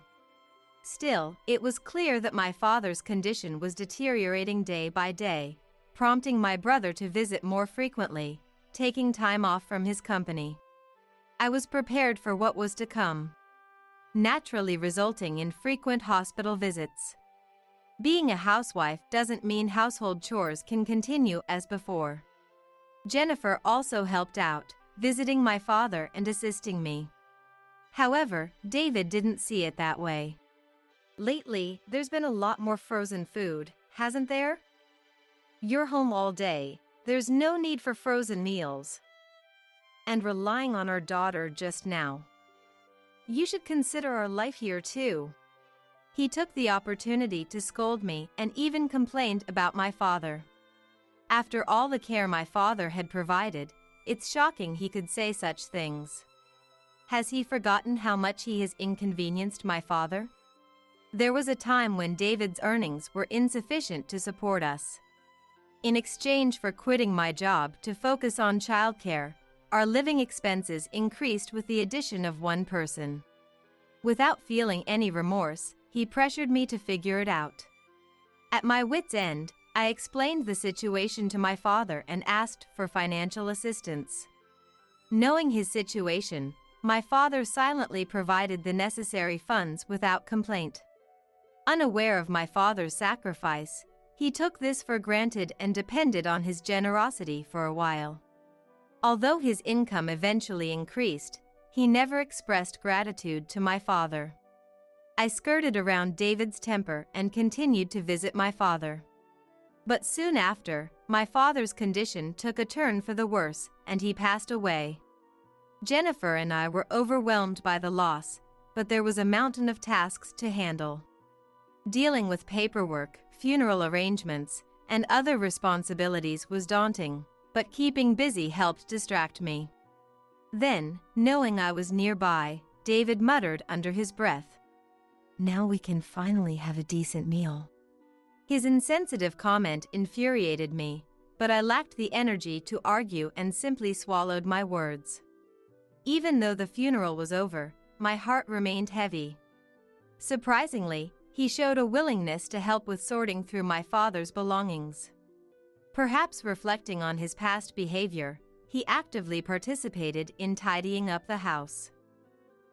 Still, it was clear that my father's condition was deteriorating day by day, prompting my brother to visit more frequently, taking time off from his company. I was prepared for what was to come, naturally resulting in frequent hospital visits. Being a housewife doesn't mean household chores can continue as before. Jennifer also helped out, visiting my father and assisting me. However, David didn't see it that way. Lately, there's been a lot more frozen food, hasn't there? You're home all day, there's no need for frozen meals. And relying on our daughter just now. You should consider our life here too. He took the opportunity to scold me and even complained about my father. After all the care my father had provided, it's shocking he could say such things. Has he forgotten how much he has inconvenienced my father? There was a time when David's earnings were insufficient to support us. In exchange for quitting my job to focus on childcare, our living expenses increased with the addition of one person. Without feeling any remorse, he pressured me to figure it out. At my wit's end, I explained the situation to my father and asked for financial assistance. Knowing his situation, my father silently provided the necessary funds without complaint. Unaware of my father's sacrifice, he took this for granted and depended on his generosity for a while. Although his income eventually increased, he never expressed gratitude to my father. I skirted around David's temper and continued to visit my father. But soon after, my father's condition took a turn for the worse, and he passed away. Jennifer and I were overwhelmed by the loss, but there was a mountain of tasks to handle. Dealing with paperwork, funeral arrangements, and other responsibilities was daunting, but keeping busy helped distract me. Then, knowing I was nearby, David muttered under his breath, "Now we can finally have a decent meal." His insensitive comment infuriated me, but I lacked the energy to argue and simply swallowed my words. Even though the funeral was over, my heart remained heavy. Surprisingly, he showed a willingness to help with sorting through my father's belongings. Perhaps reflecting on his past behavior, he actively participated in tidying up the house.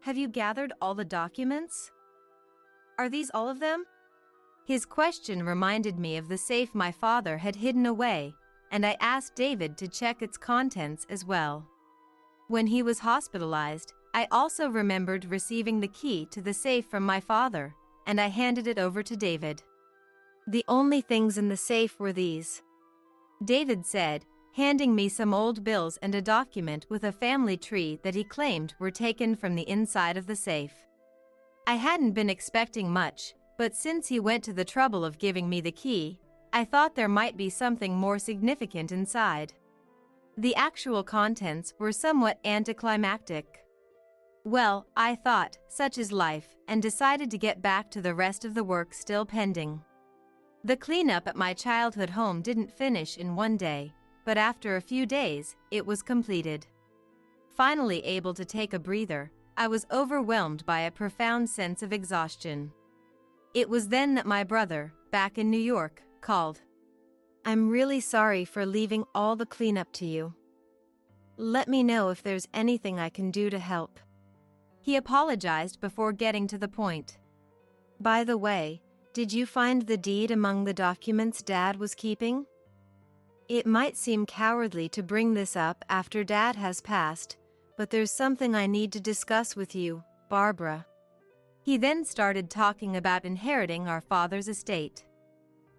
"Have you gathered all the documents? Are these all of them?" His question reminded me of the safe my father had hidden away, and I asked David to check its contents as well. When he was hospitalized, I also remembered receiving the key to the safe from my father, and I handed it over to David. "The only things in the safe were these," David said, handing me some old bills and a document with a family tree that he claimed were taken from the inside of the safe. I hadn't been expecting much, but since he went to the trouble of giving me the key, I thought there might be something more significant inside. The actual contents were somewhat anticlimactic. Well, I thought, such is life, and decided to get back to the rest of the work still pending. The cleanup at my childhood home didn't finish in one day, but after a few days, it was completed. Finally able to take a breather, I was overwhelmed by a profound sense of exhaustion. It was then that my brother, back in New York, called. "I'm really sorry for leaving all the cleanup to you. Let me know if there's anything I can do to help." He apologized before getting to the point. "By the way, did you find the deed among the documents Dad was keeping? It might seem cowardly to bring this up after Dad has passed, but there's something I need to discuss with you, Barbara." He then started talking about inheriting our father's estate.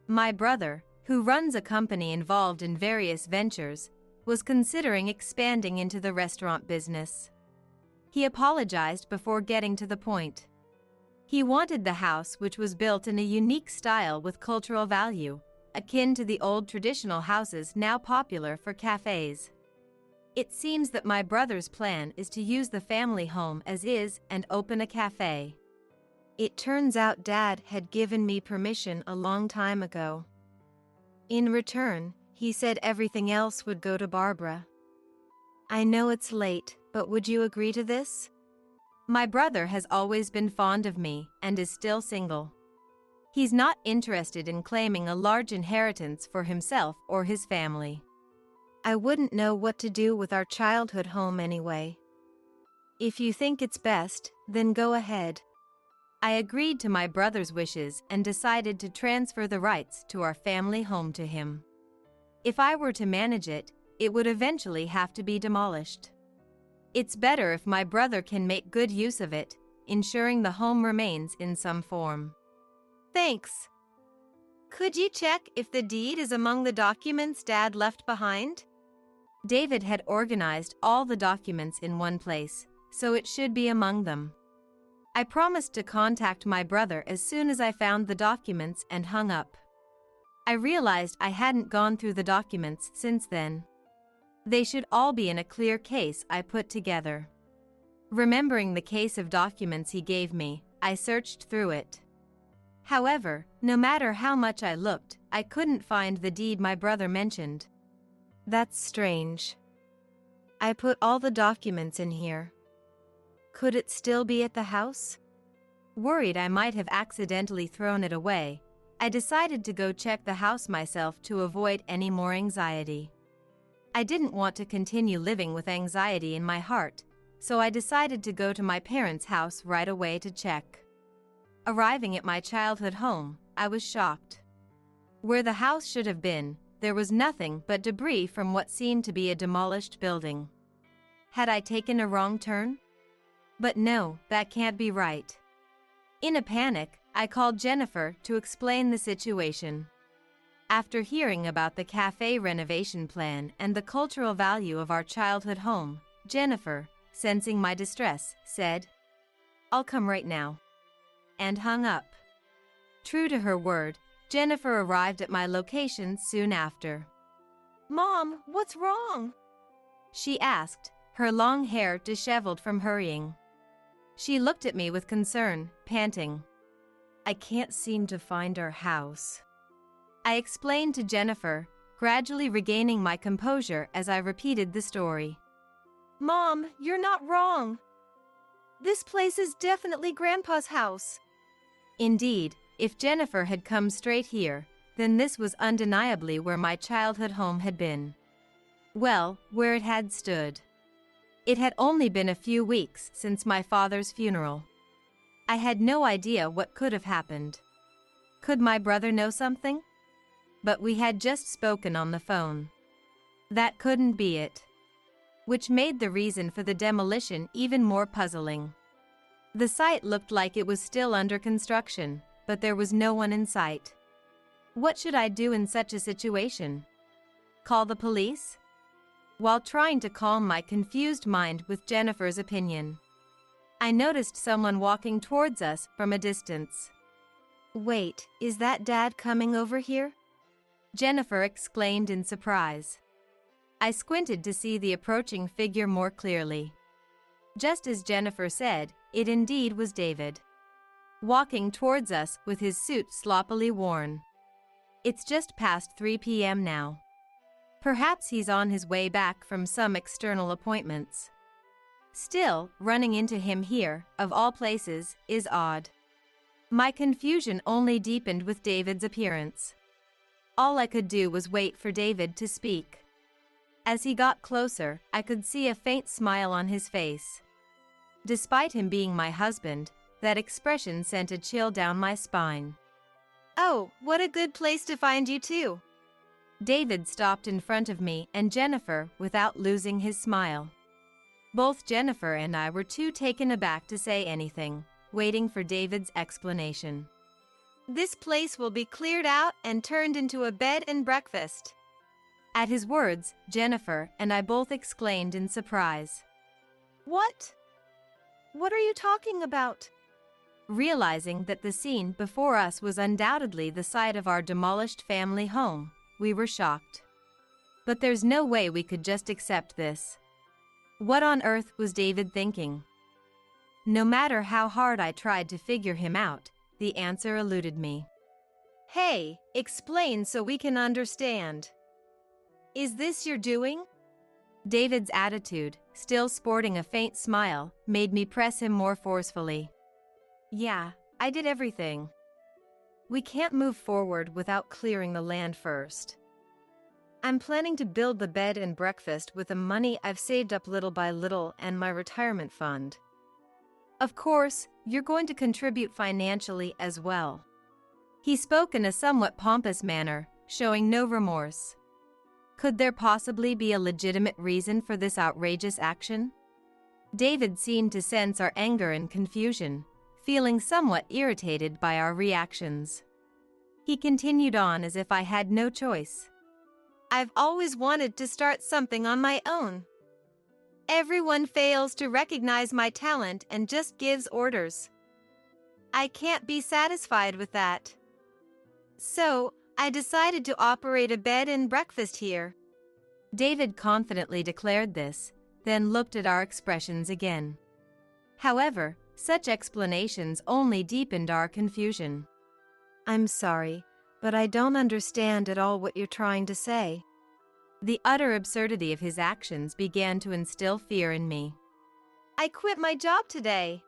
My brother, who runs a company involved in various ventures, was considering expanding into the restaurant business. He apologized before getting to the point. He wanted the house, which was built in a unique style with cultural value, akin to the old traditional houses now popular for cafes. It seems that my brother's plan is to use the family home as is and open a cafe. It turns out Dad had given me permission a long time ago. In return, he said everything else would go to Barbara. I know it's late, but would you agree to this? My brother has always been fond of me and is still single. He's not interested in claiming a large inheritance for himself or his family. I wouldn't know what to do with our childhood home anyway. If you think it's best, then go ahead. I agreed to my brother's wishes and decided to transfer the rights to our family home to him. If I were to manage it, it would eventually have to be demolished. It's better if my brother can make good use of it, ensuring the home remains in some form. Thanks. Could you check if the deed is among the documents Dad left behind? David had organized all the documents in one place, so it should be among them. I promised to contact my brother as soon as I found the documents and hung up. I realized I hadn't gone through the documents since then. They should all be in a clear case I put together. Remembering the case of documents he gave me, I searched through it. However, no matter how much I looked, I couldn't find the deed my brother mentioned. That's strange. I put all the documents in here. Could it still be at the house? Worried I might have accidentally thrown it away, I decided to go check the house myself to avoid any more anxiety. I didn't want to continue living with anxiety in my heart, so I decided to go to my parents' house right away to check. Arriving at my childhood home, I was shocked. Where the house should have been, there was nothing but debris from what seemed to be a demolished building. Had I taken a wrong turn? But no, that can't be right. In a panic, I called Jennifer to explain the situation. After hearing about the cafe renovation plan and the cultural value of our childhood home, Jennifer, sensing my distress, said, "I'll come right now," and hung up. True to her word, Jennifer arrived at my location soon after. "Mom, what's wrong?" she asked, her long hair disheveled from hurrying. She looked at me with concern, panting. "I can't seem to find our house," I explained to Jennifer, gradually regaining my composure as I repeated the story. "Mom, you're not wrong. This place is definitely Grandpa's house." Indeed, if Jennifer had come straight here, then this was undeniably where my childhood home had been. Well, where it had stood. It had only been a few weeks since my father's funeral. I had no idea what could have happened. Could my brother know something? But we had just spoken on the phone. That couldn't be it. Which made the reason for the demolition even more puzzling. The site looked like it was still under construction, but there was no one in sight. What should I do in such a situation? Call the police? While trying to calm my confused mind with Jennifer's opinion, I noticed someone walking towards us from a distance. "Wait, is that Dad coming over here?" Jennifer exclaimed in surprise. I squinted to see the approaching figure more clearly. Just as Jennifer said, it indeed was David. Walking towards us with his suit sloppily worn. It's just past 3 p.m. now. Perhaps he's on his way back from some external appointments. Still, running into him here, of all places, is odd. My confusion only deepened with David's appearance. All I could do was wait for David to speak. As he got closer, I could see a faint smile on his face. Despite him being my husband, that expression sent a chill down my spine. "Oh, what a good place to find you too." David stopped in front of me and Jennifer without losing his smile. Both Jennifer and I were too taken aback to say anything, waiting for David's explanation. "This place will be cleared out and turned into a bed and breakfast." At his words, Jennifer and I both exclaimed in surprise. "What? What are you talking about?" Realizing that the scene before us was undoubtedly the site of our demolished family home, we were shocked. But there's no way we could just accept this. What on earth was David thinking? No matter how hard I tried to figure him out, the answer eluded me. "Hey, explain so we can understand. Is this your doing?" David's attitude, still sporting a faint smile, made me press him more forcefully. "Yeah, I did everything. We can't move forward without clearing the land first. I'm planning to build the bed and breakfast with the money I've saved up little by little and my retirement fund. Of course, you're going to contribute financially as well." He spoke in a somewhat pompous manner, showing no remorse. Could there possibly be a legitimate reason for this outrageous action? David seemed to sense our anger and confusion, feeling somewhat irritated by our reactions. He continued on as if I had no choice. I've always wanted to start something on my own. Everyone fails to recognize my talent and just gives orders. I can't be satisfied with that. So, I decided to operate a bed and breakfast here. David confidently declared this, then looked at our expressions again. However, such explanations only deepened our confusion. I'm sorry, but I don't understand at all what you're trying to say. The utter absurdity of his actions began to instill fear in me. I quit my job today.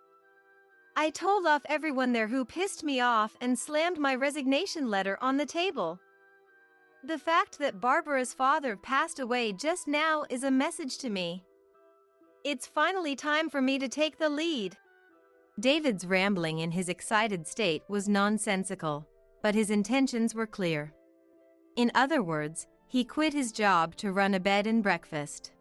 I told off everyone there who pissed me off and slammed my resignation letter on the table. The fact that Barbara's father passed away just now is a message to me. It's finally time for me to take the lead. David's rambling in his excited state was nonsensical, but his intentions were clear. In other words, he quit his job to run a bed and breakfast.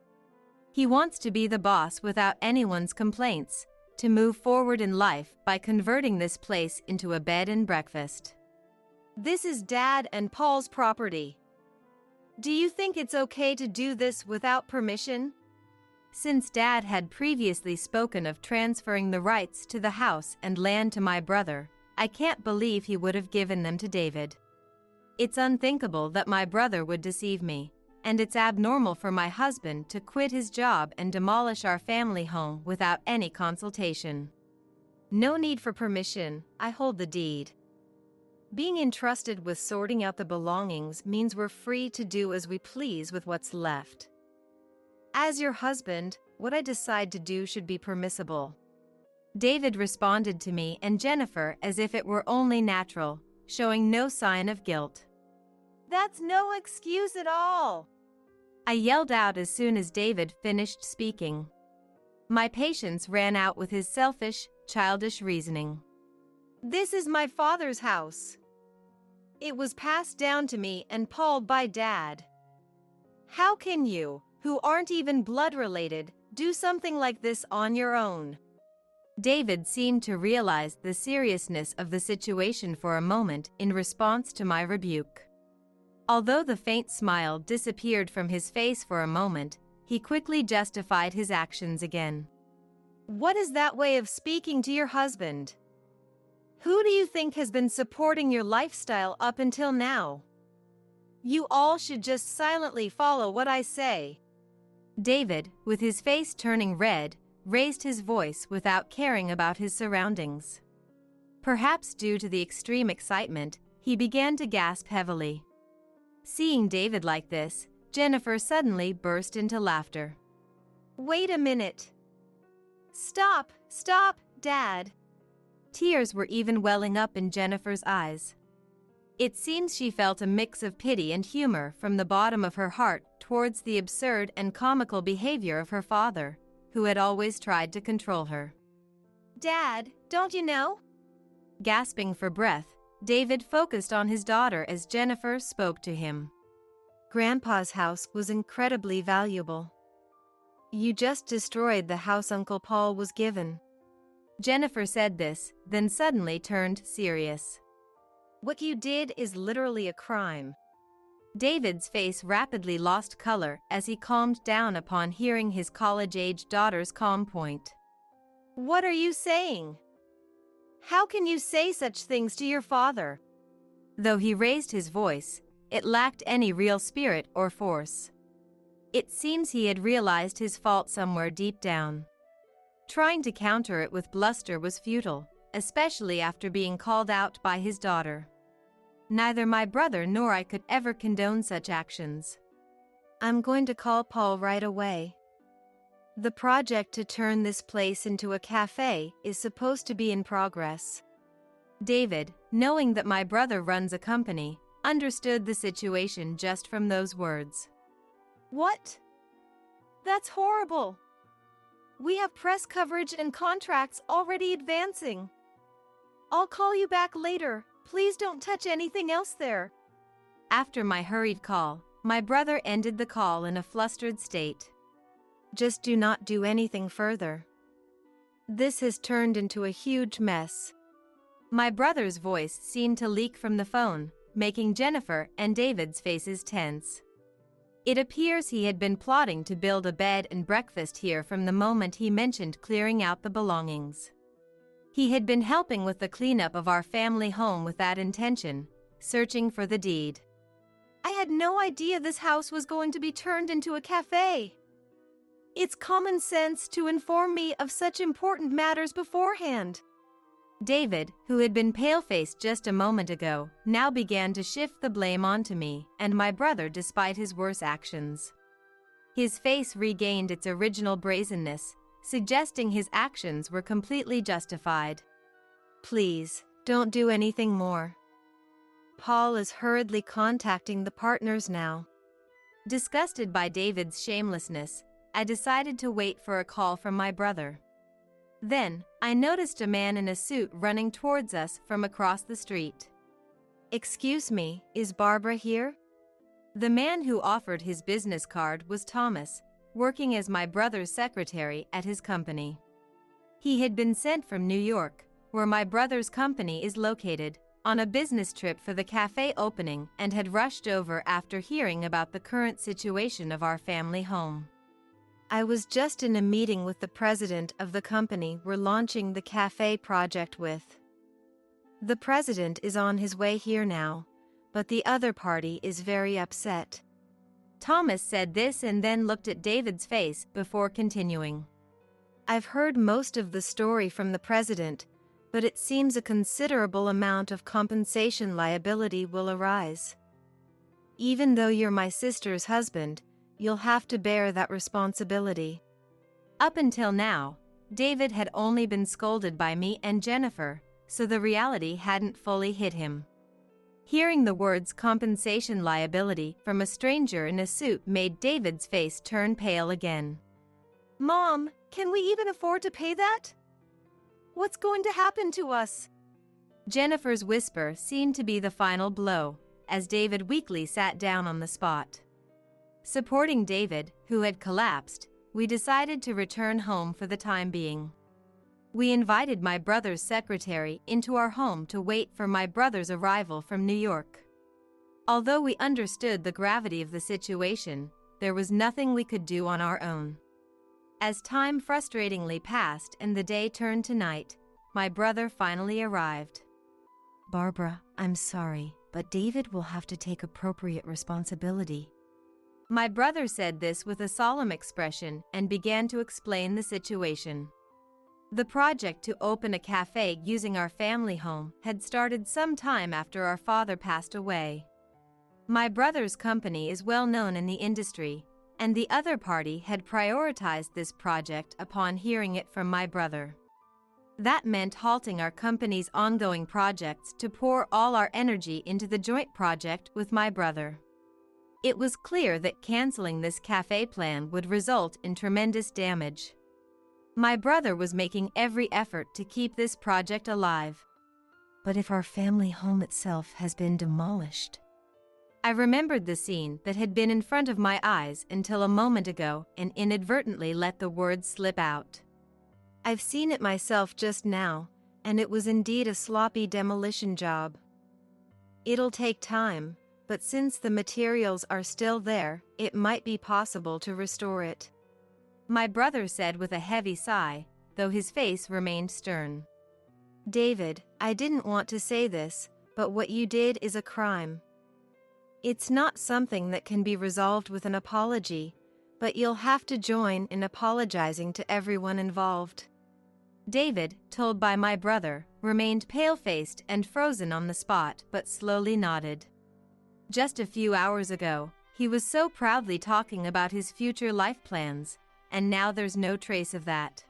He wants to be the boss without anyone's complaints, to move forward in life by converting this place into a bed and breakfast. This is Dad and Paul's property. Do you think it's okay to do this without permission? Since Dad had previously spoken of transferring the rights to the house and land to my brother, I can't believe he would have given them to David. It's unthinkable that my brother would deceive me, and it's abnormal for my husband to quit his job and demolish our family home without any consultation. No need for permission, I hold the deed. Being entrusted with sorting out the belongings means we're free to do as we please with what's left. As your husband, what I decide to do should be permissible. David responded to me and Jennifer as if it were only natural, showing no sign of guilt. That's no excuse at all, I yelled out as soon as David finished speaking. My patience ran out with his selfish, childish reasoning. This is my father's house. It was passed down to me and Paul by Dad. How can you, who aren't even blood related, do something like this on your own? David seemed to realize the seriousness of the situation for a moment in response to my rebuke. Although the faint smile disappeared from his face for a moment, he quickly justified his actions again. What is that way of speaking to your husband? Who do you think has been supporting your lifestyle up until now? You all should just silently follow what I say. David, with his face turning red, raised his voice without caring about his surroundings. Perhaps due to the extreme excitement, he began to gasp heavily. Seeing David like this, Jennifer suddenly burst into laughter. Wait a minute. Stop, Dad. Tears were even welling up in Jennifer's eyes. It seems she felt a mix of pity and humor from the bottom of her heart towards the absurd and comical behavior of her father, who had always tried to control her. Dad, don't you know? Gasping for breath, David focused on his daughter as Jennifer spoke to him. Grandpa's house was incredibly valuable. You just destroyed the house Uncle Paul was given. Jennifer said this, then suddenly turned serious. What you did is literally a crime. David's face rapidly lost color as he calmed down upon hearing his college-age daughter's calm point. What are you saying? How can you say such things to your father? Though he raised his voice, it lacked any real spirit or force. It seems he had realized his fault somewhere deep down. Trying to counter it with bluster was futile, especially after being called out by his daughter. Neither my brother nor I could ever condone such actions. I'm going to call Paul right away. The project to turn this place into a cafe is supposed to be in progress. David, knowing that my brother runs a company, understood the situation just from those words. What? That's horrible. We have press coverage and contracts already advancing. I'll call you back later. Please don't touch anything else there. After my hurried call, my brother ended the call in a flustered state. Just do not do anything further. This has turned into a huge mess." My brother's voice seemed to leak from the phone, making Jennifer and David's faces tense. It appears he had been plotting to build a bed and breakfast here from the moment he mentioned clearing out the belongings. He had been helping with the cleanup of our family home with that intention, searching for the deed. "I had no idea this house was going to be turned into a cafe. It's common sense to inform me of such important matters beforehand." David, who had been pale-faced just a moment ago, now began to shift the blame onto me and my brother despite his worse actions. His face regained its original brazenness, suggesting his actions were completely justified. "Please, don't do anything more. Paul is hurriedly contacting the partners now." Disgusted by David's shamelessness, I decided to wait for a call from my brother. Then, I noticed a man in a suit running towards us from across the street. "Excuse me, is Barbara here?" The man who offered his business card was Thomas, working as my brother's secretary at his company. He had been sent from New York, where my brother's company is located, on a business trip for the cafe opening and had rushed over after hearing about the current situation of our family home. "I was just in a meeting with the president of the company we're launching the cafe project with. The president is on his way here now, but the other party is very upset." Thomas said this and then looked at David's face before continuing. "I've heard most of the story from the president, but it seems a considerable amount of compensation liability will arise. Even though you're my sister's husband, you'll have to bear that responsibility." Up until now, David had only been scolded by me and Jennifer, so the reality hadn't fully hit him. Hearing the words compensation liability from a stranger in a suit made David's face turn pale again. "Mom, can we even afford to pay that? What's going to happen to us?" Jennifer's whisper seemed to be the final blow, as David weakly sat down on the spot. Supporting David, who had collapsed, we decided to return home for the time being. We invited my brother's secretary into our home to wait for my brother's arrival from New York. Although we understood the gravity of the situation, there was nothing we could do on our own. As time frustratingly passed and the day turned to night, my brother finally arrived. "Barbara, I'm sorry, but David will have to take appropriate responsibility." My brother said this with a solemn expression and began to explain the situation. The project to open a cafe using our family home had started some time after our father passed away. My brother's company is well known in the industry, and the other party had prioritized this project upon hearing it from my brother. That meant halting our company's ongoing projects to pour all our energy into the joint project with my brother. It was clear that canceling this cafe plan would result in tremendous damage. My brother was making every effort to keep this project alive. "But if our family home itself has been demolished?" I remembered the scene that had been in front of my eyes until a moment ago and inadvertently let the words slip out. "I've seen it myself just now, and it was indeed a sloppy demolition job. It'll take time, but since the materials are still there, it might be possible to restore it," my brother said with a heavy sigh, though his face remained stern. "David, I didn't want to say this, but what you did is a crime. It's not something that can be resolved with an apology, but you'll have to join in apologizing to everyone involved." David, told by my brother, remained pale-faced and frozen on the spot but slowly nodded. Just a few hours ago, he was so proudly talking about his future life plans, and now there's no trace of that.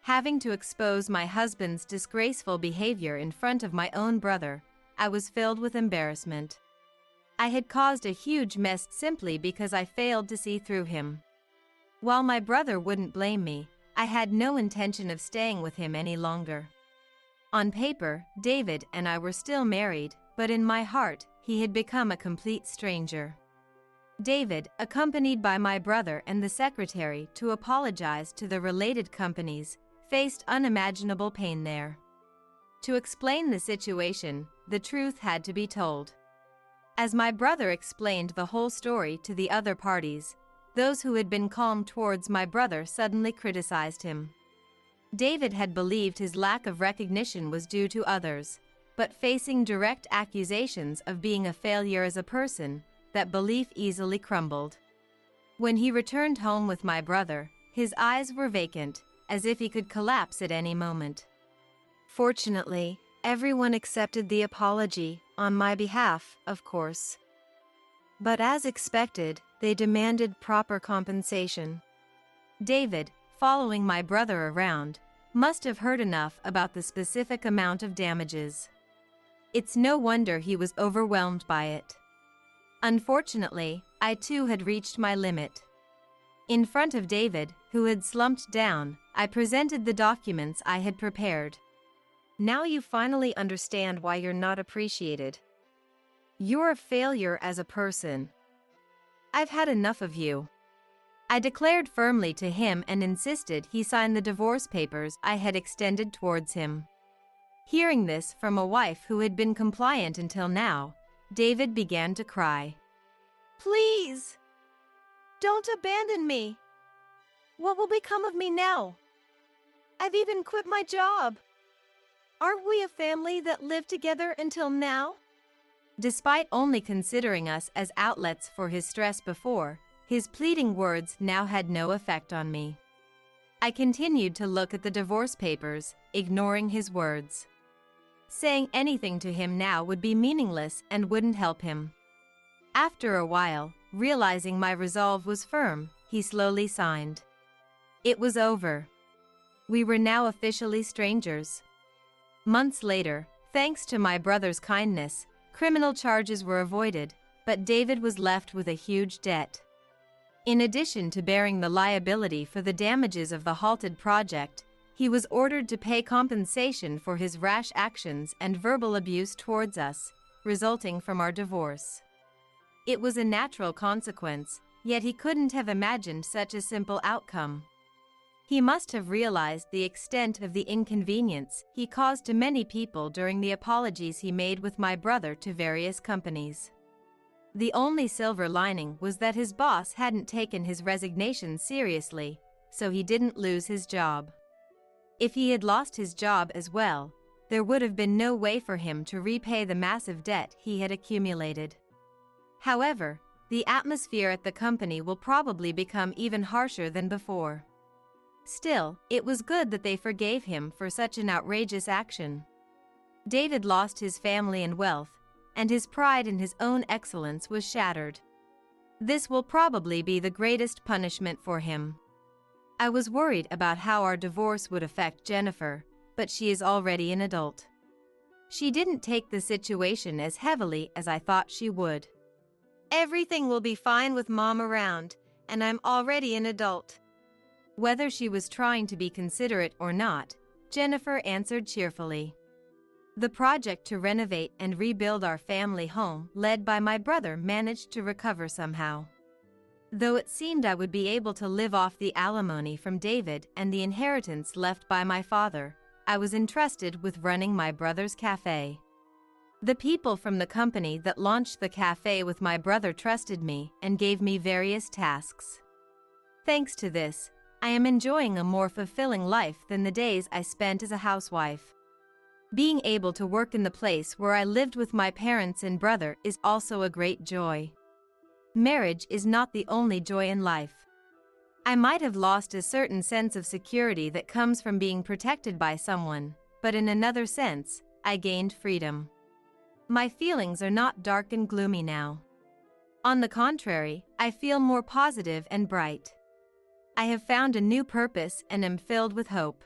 Having to expose my husband's disgraceful behavior in front of my own brother, I was filled with embarrassment. I had caused a huge mess simply because I failed to see through him. While my brother wouldn't blame me, I had no intention of staying with him any longer. On paper, David and I were still married, but in my heart, he had become a complete stranger. David, accompanied by my brother and the secretary to apologize to the related companies, faced unimaginable pain there. To explain the situation, the truth had to be told. As my brother explained the whole story to the other parties, those who had been calm towards my brother suddenly criticized him. David had believed his lack of recognition was due to others, but facing direct accusations of being a failure as a person, that belief easily crumbled. When he returned home with my brother, his eyes were vacant, as if he could collapse at any moment. Fortunately, everyone accepted the apology, on my behalf, of course. But as expected, they demanded proper compensation. David, following my brother around, must have heard enough about the specific amount of damages. It's no wonder he was overwhelmed by it. Unfortunately, I too had reached my limit. In front of David, who had slumped down, I presented the documents I had prepared. Now you finally understand why you're not appreciated. You're a failure as a person. I've had enough of you. I declared firmly to him and insisted he sign the divorce papers I had extended towards him. Hearing this from a wife who had been compliant until now, David began to cry. Please! Don't abandon me! What will become of me now? I've even quit my job. Aren't we a family that lived together until now? Despite only considering us as outlets for his stress before, his pleading words now had no effect on me. I continued to look at the divorce papers, ignoring his words. Saying anything to him now would be meaningless and wouldn't help him. After a while, realizing my resolve was firm, he slowly signed. It was over. We were now officially strangers. Months later, thanks to my brother's kindness, criminal charges were avoided, but David was left with a huge debt. In addition to bearing the liability for the damages of the halted project, he was ordered to pay compensation for his rash actions and verbal abuse towards us, resulting from our divorce. It was a natural consequence, yet he couldn't have imagined such a simple outcome. He must have realized the extent of the inconvenience he caused to many people during the apologies he made with my brother to various companies. The only silver lining was that his boss hadn't taken his resignation seriously, so he didn't lose his job. If he had lost his job as well, there would have been no way for him to repay the massive debt he had accumulated. However, the atmosphere at the company will probably become even harsher than before. Still, it was good that they forgave him for such an outrageous action. David lost his family and wealth, and his pride in his own excellence was shattered. This will probably be the greatest punishment for him. I was worried about how our divorce would affect Jennifer, but she is already an adult. She didn't take the situation as heavily as I thought she would. Everything will be fine with Mom around, and I'm already an adult. Whether she was trying to be considerate or not, Jennifer answered cheerfully. The project to renovate and rebuild our family home, led by my brother, managed to recover somehow. Though it seemed I would be able to live off the alimony from David and the inheritance left by my father, I was entrusted with running my brother's cafe. The people from the company that launched the cafe with my brother trusted me and gave me various tasks. Thanks to this, I am enjoying a more fulfilling life than the days I spent as a housewife. Being able to work in the place where I lived with my parents and brother is also a great joy. Marriage is not the only joy in life. I might have lost a certain sense of security that comes from being protected by someone, but in another sense, I gained freedom. My feelings are not dark and gloomy now. On the contrary, I feel more positive and bright. I have found a new purpose and am filled with hope.